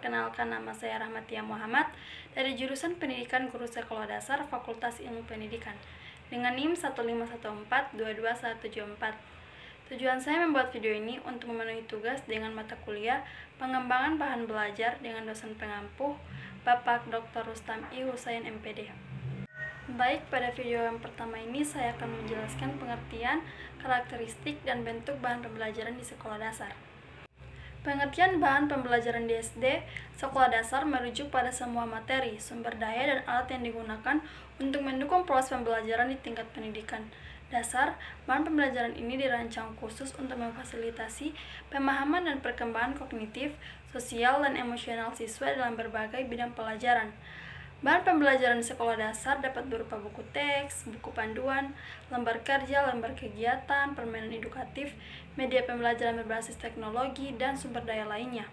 perkenalkan nama saya Rahmatia Muhammad dari jurusan Pendidikan Guru Sekolah Dasar Fakultas Ilmu Pendidikan dengan NIM 151422174. Tujuan saya membuat video ini untuk memenuhi tugas dengan mata kuliah Pengembangan Bahan Belajar dengan dosen pengampu Bapak Dr. Rustam I. Husain MPD. Baik, pada video yang pertama ini saya akan menjelaskan pengertian, karakteristik, dan bentuk bahan pembelajaran di sekolah dasar. Pengertian bahan pembelajaran di SD, sekolah dasar merujuk pada semua materi, sumber daya, dan alat yang digunakan untuk mendukung proses pembelajaran di tingkat pendidikan dasar. Bahan pembelajaran ini dirancang khusus untuk memfasilitasi pemahaman dan perkembangan kognitif, sosial, dan emosional siswa dalam berbagai bidang pelajaran. Bahan pembelajaran di sekolah dasar dapat berupa buku teks, buku panduan, lembar kerja, lembar kegiatan, permainan edukatif, media pembelajaran berbasis teknologi, dan sumber daya lainnya.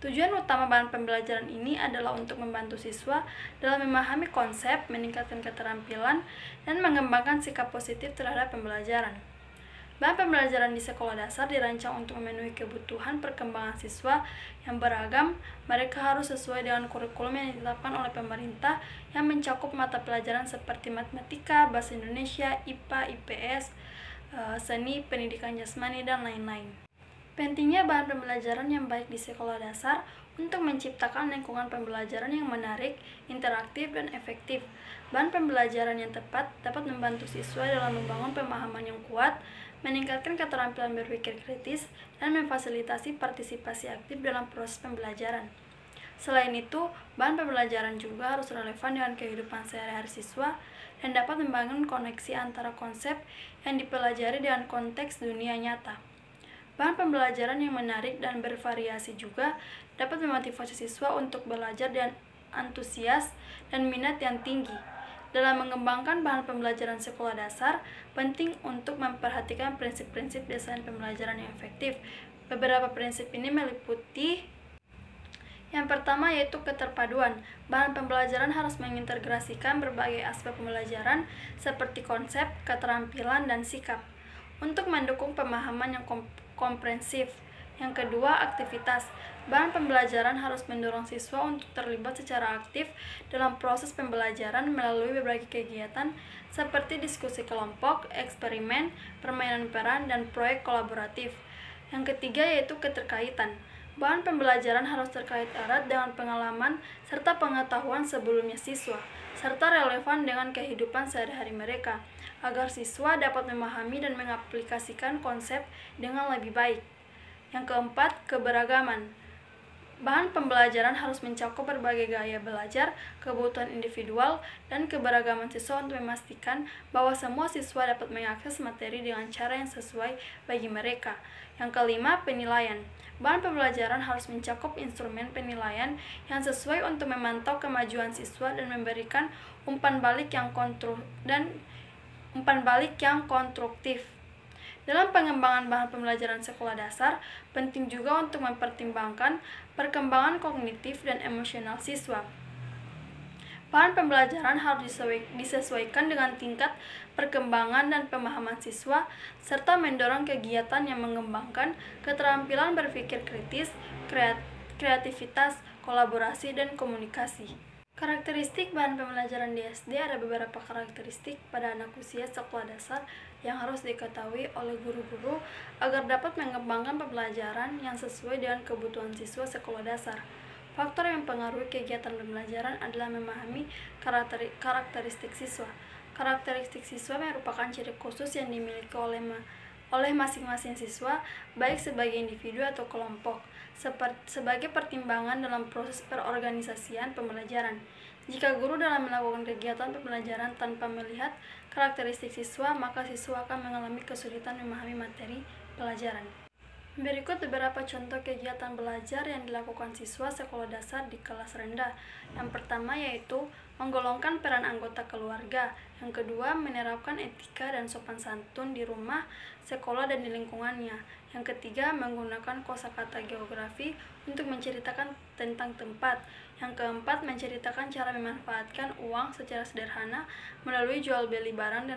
Tujuan utama bahan pembelajaran ini adalah untuk membantu siswa dalam memahami konsep, meningkatkan keterampilan, dan mengembangkan sikap positif terhadap pembelajaran. Bahan pembelajaran di sekolah dasar dirancang untuk memenuhi kebutuhan perkembangan siswa yang beragam. Mereka harus sesuai dengan kurikulum yang ditetapkan oleh pemerintah yang mencakup mata pelajaran seperti matematika, bahasa Indonesia, IPA, IPS, seni, pendidikan jasmani, dan lain-lain. Pentingnya bahan pembelajaran yang baik di sekolah dasar untuk menciptakan lingkungan pembelajaran yang menarik, interaktif, dan efektif. Bahan pembelajaran yang tepat dapat membantu siswa dalam membangun pemahaman yang kuat, meningkatkan keterampilan berpikir kritis, dan memfasilitasi partisipasi aktif dalam proses pembelajaran. Selain itu, bahan pembelajaran juga harus relevan dengan kehidupan sehari-hari siswa dan dapat membangun koneksi antara konsep yang dipelajari dengan konteks dunia nyata. Bahan pembelajaran yang menarik dan bervariasi juga dapat memotivasi siswa untuk belajar dengan antusias dan minat yang tinggi. Dalam mengembangkan bahan pembelajaran sekolah dasar, penting untuk memperhatikan prinsip-prinsip desain pembelajaran yang efektif. Beberapa prinsip ini meliputi: yang pertama yaitu keterpaduan. Bahan pembelajaran harus mengintegrasikan berbagai aspek pembelajaran seperti konsep, keterampilan, dan sikap untuk mendukung pemahaman yang komprehensif. Yang kedua, aktivitas. Bahan pembelajaran harus mendorong siswa untuk terlibat secara aktif dalam proses pembelajaran melalui berbagai kegiatan seperti diskusi kelompok, eksperimen, permainan peran, dan proyek kolaboratif. Yang ketiga yaitu keterkaitan. Bahan pembelajaran harus terkait erat dengan pengalaman serta pengetahuan sebelumnya siswa, serta relevan dengan kehidupan sehari-hari mereka, agar siswa dapat memahami dan mengaplikasikan konsep dengan lebih baik. Yang keempat, keberagaman. Bahan pembelajaran harus mencakup berbagai gaya belajar, kebutuhan individual, dan keberagaman siswa untuk memastikan bahwa semua siswa dapat mengakses materi dengan cara yang sesuai bagi mereka. Yang kelima, penilaian. Bahan pembelajaran harus mencakup instrumen penilaian yang sesuai untuk memantau kemajuan siswa dan memberikan umpan balik yang konstruktif. Dalam pengembangan bahan pembelajaran sekolah dasar, penting juga untuk mempertimbangkan perkembangan kognitif dan emosional siswa. Bahan pembelajaran harus disesuaikan dengan tingkat perkembangan dan pemahaman siswa, serta mendorong kegiatan yang mengembangkan keterampilan berpikir kritis, kreativitas, kolaborasi, dan komunikasi. Karakteristik bahan pembelajaran di SD. Ada beberapa karakteristik pada anak usia sekolah dasar yang harus diketahui oleh guru-guru agar dapat mengembangkan pembelajaran yang sesuai dengan kebutuhan siswa sekolah dasar. Faktor yang mempengaruhi kegiatan pembelajaran adalah memahami karakteristik siswa. Karakteristik siswa merupakan ciri khusus yang dimiliki oleh masing-masing siswa, baik sebagai individu atau kelompok, sebagai pertimbangan dalam proses perorganisasian pembelajaran. Jika guru dalam melakukan kegiatan pembelajaran tanpa melihat karakteristik siswa, maka siswa akan mengalami kesulitan memahami materi pelajaran. Berikut beberapa contoh kegiatan belajar yang dilakukan siswa sekolah dasar di kelas rendah. Yang pertama yaitu menggolongkan peran anggota keluarga. Yang kedua, menerapkan etika dan sopan santun di rumah, sekolah, dan di lingkungannya. Yang ketiga, menggunakan kosakata geografi untuk menceritakan tentang tempat. Yang keempat, menceritakan cara memanfaatkan uang secara sederhana melalui jual beli barang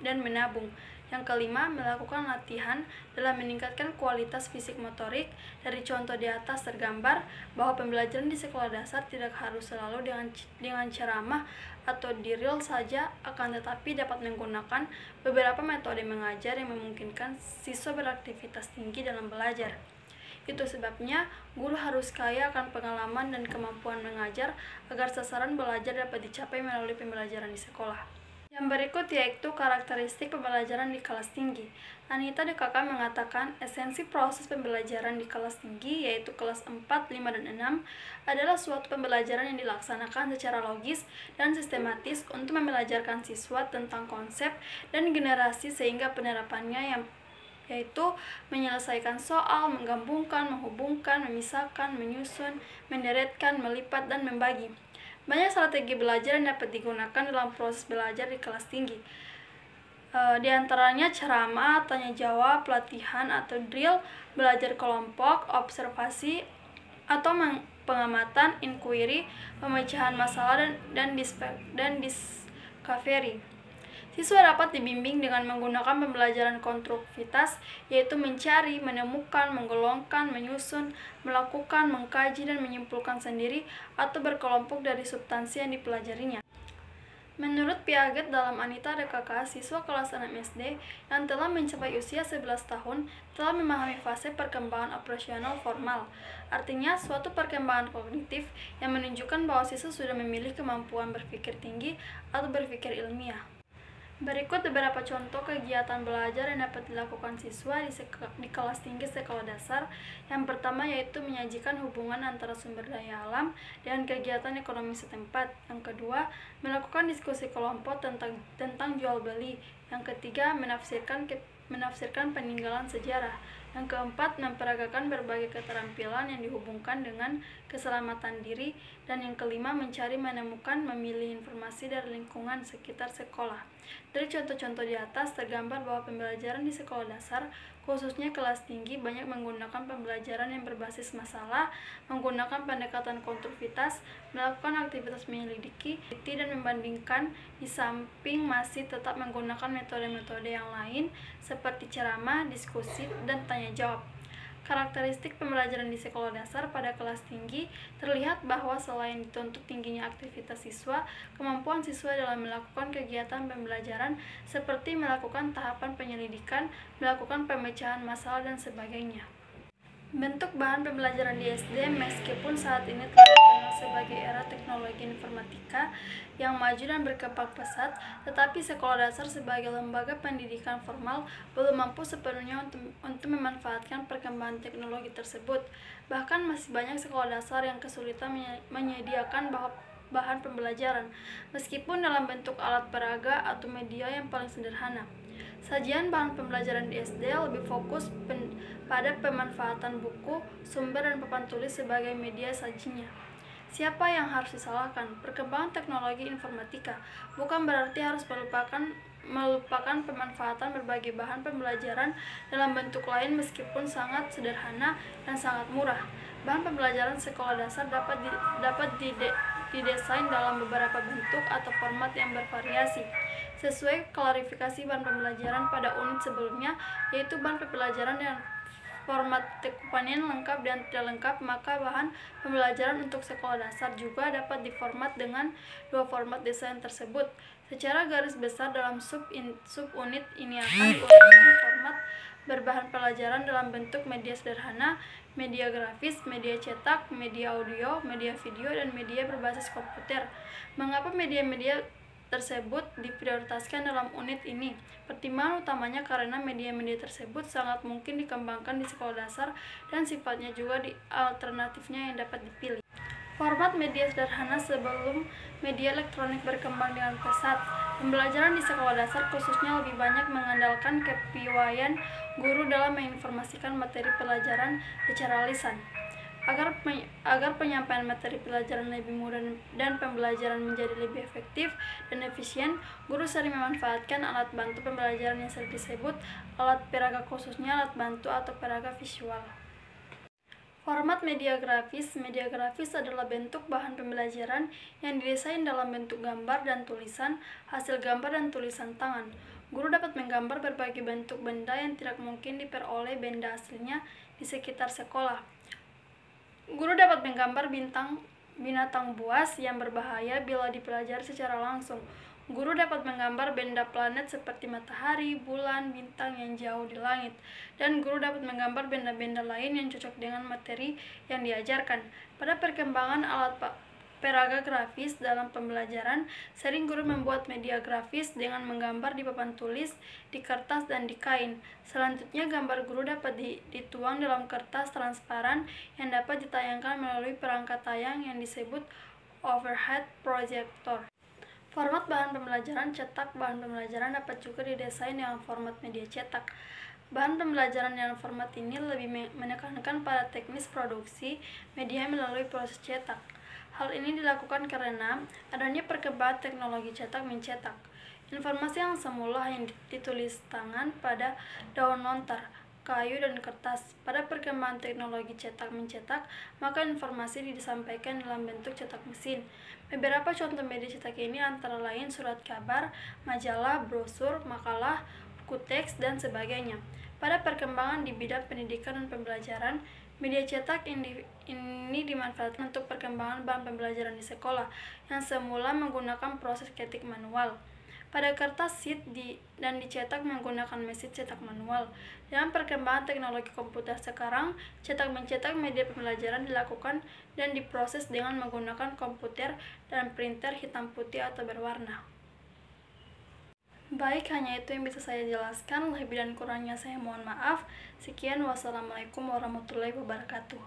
dan menabung. Yang kelima, melakukan latihan dalam meningkatkan kualitas fisik motorik. Dari contoh di atas tergambar bahwa pembelajaran di sekolah dasar tidak harus selalu dengan ceramah atau drill saja, akan tetapi dapat menggunakan beberapa metode mengajar yang memungkinkan siswa beraktivitas tinggi dalam belajar. Itu sebabnya guru harus kaya akan pengalaman dan kemampuan mengajar agar sasaran belajar dapat dicapai melalui pembelajaran di sekolah. Yang berikut yaitu karakteristik pembelajaran di kelas tinggi. Anita DKK mengatakan esensi proses pembelajaran di kelas tinggi, yaitu kelas 4, 5, dan 6, adalah suatu pembelajaran yang dilaksanakan secara logis dan sistematis untuk membelajarkan siswa tentang konsep dan generasi sehingga penerapannya yaitu menyelesaikan soal, menggabungkan, menghubungkan, memisahkan, menyusun, menderetkan, melipat, dan membagi. Banyak strategi belajar yang dapat digunakan dalam proses belajar di kelas tinggi. Di antaranya ceramah, tanya jawab, pelatihan atau drill, belajar kelompok, observasi atau pengamatan, inquiry, pemecahan masalah, dan discovery. Siswa dapat dibimbing dengan menggunakan pembelajaran konstruktivitas, yaitu mencari, menemukan, menggolongkan, menyusun, melakukan, mengkaji, dan menyimpulkan sendiri atau berkelompok dari substansi yang dipelajarinya. Menurut Piaget dalam Anita DKK, siswa kelas 6 SD yang telah mencapai usia 11 tahun telah memahami fase perkembangan operasional formal. Artinya, suatu perkembangan kognitif yang menunjukkan bahwa siswa sudah memilih kemampuan berpikir tinggi atau berpikir ilmiah. Berikut beberapa contoh kegiatan belajar yang dapat dilakukan siswa di kelas tinggi sekolah dasar. Yang pertama yaitu menyajikan hubungan antara sumber daya alam dan kegiatan ekonomi setempat. Yang kedua, melakukan diskusi kelompok tentang jual beli. Yang ketiga, menafsirkan peninggalan sejarah. Yang keempat, memperagakan berbagai keterampilan yang dihubungkan dengan keselamatan diri. Dan yang kelima, mencari, menemukan, memilih informasi dari lingkungan sekitar sekolah. Dari contoh-contoh di atas tergambar bahwa pembelajaran di sekolah dasar, khususnya kelas tinggi, banyak menggunakan pembelajaran yang berbasis masalah, menggunakan pendekatan konstruktivitas, melakukan aktivitas menyelidiki dan membandingkan, di samping masih tetap menggunakan metode-metode yang lain seperti ceramah, diskusi, dan tanya jawab. Karakteristik pembelajaran di sekolah dasar pada kelas tinggi terlihat bahwa selain dituntut tingginya aktivitas siswa, kemampuan siswa dalam melakukan kegiatan pembelajaran seperti melakukan tahapan penyelidikan, melakukan pemecahan masalah, dan sebagainya. Bentuk bahan pembelajaran di SD, meskipun saat ini telah dikenal sebagai era teknologi informatika yang maju dan berkembang pesat, tetapi sekolah dasar sebagai lembaga pendidikan formal belum mampu sepenuhnya untuk memanfaatkan perkembangan teknologi tersebut. Bahkan masih banyak sekolah dasar yang kesulitan menyediakan bahan pembelajaran, meskipun dalam bentuk alat peraga atau media yang paling sederhana. Sajian bahan pembelajaran di SD lebih fokus pada pemanfaatan buku, sumber, dan papan tulis sebagai media sajinya. Siapa yang harus disalahkan? Perkembangan teknologi informatika bukan berarti harus melupakan pemanfaatan berbagai bahan pembelajaran dalam bentuk lain meskipun sangat sederhana dan sangat murah. Bahan pembelajaran sekolah dasar dapat didesain dalam beberapa bentuk atau format yang bervariasi sesuai klarifikasi bahan pembelajaran pada unit sebelumnya, yaitu bahan pembelajaran dengan format tekupannya lengkap dan tidak lengkap. Maka bahan pembelajaran untuk sekolah dasar juga dapat diformat dengan dua format desain tersebut. Secara garis besar dalam sub-unit ini akan diuraikan format berbahan pelajaran dalam bentuk media sederhana, media grafis, media cetak, media audio, media video, dan media berbasis komputer. Mengapa media-media tersebut diprioritaskan dalam unit ini? Pertimbangan utamanya karena media-media tersebut sangat mungkin dikembangkan di sekolah dasar dan sifatnya juga di alternatifnya yang dapat dipilih. Format media sederhana sebelum media elektronik berkembang dengan pesat. Pembelajaran di sekolah dasar khususnya lebih banyak mengandalkan kepiawaian guru dalam menginformasikan materi pelajaran secara lisan. Agar penyampaian materi pelajaran lebih mudah dan pembelajaran menjadi lebih efektif dan efisien, guru sering memanfaatkan alat bantu pembelajaran yang sering disebut alat peraga, khususnya alat bantu atau peraga visual. Format media grafis. Media grafis adalah bentuk bahan pembelajaran yang didesain dalam bentuk gambar dan tulisan, hasil gambar dan tulisan tangan. Guru dapat menggambar berbagai bentuk benda yang tidak mungkin diperoleh benda aslinya di sekitar sekolah. Guru dapat menggambar binatang buas yang berbahaya bila dipelajari secara langsung. Guru dapat menggambar benda planet seperti matahari, bulan, bintang yang jauh di langit. Dan guru dapat menggambar benda-benda lain yang cocok dengan materi yang diajarkan. Pada perkembangan alat peraga grafis dalam pembelajaran, sering guru membuat media grafis dengan menggambar di papan tulis, di kertas, dan di kain. Selanjutnya, gambar guru dapat dituang dalam kertas transparan yang dapat ditayangkan melalui perangkat tayang yang disebut overhead projector. Format bahan pembelajaran cetak. Bahan pembelajaran dapat juga didesain dengan format media cetak. Bahan pembelajaran dalam format ini lebih menekankan pada teknis produksi media melalui proses cetak. Hal ini dilakukan karena adanya perkembangan teknologi cetak mencetak. Informasi yang semula hanya ditulis tangan pada daun lontar, kayu, dan kertas. Pada perkembangan teknologi cetak mencetak, maka informasi disampaikan dalam bentuk cetak mesin. Beberapa contoh media cetak ini antara lain surat kabar, majalah, brosur, makalah, buku teks, dan sebagainya. Pada perkembangan di bidang pendidikan dan pembelajaran, media cetak ini dimanfaatkan untuk perkembangan bahan pembelajaran di sekolah yang semula menggunakan proses ketik manual pada kertas sheet dan dicetak menggunakan mesin cetak manual. Dalam perkembangan teknologi komputer sekarang, cetak mencetak media pembelajaran dilakukan dan diproses dengan menggunakan komputer dan printer hitam putih atau berwarna. Baik, hanya itu yang bisa saya jelaskan. Lebih dan kurangnya saya mohon maaf. Sekian, wassalamualaikum warahmatullahi wabarakatuh.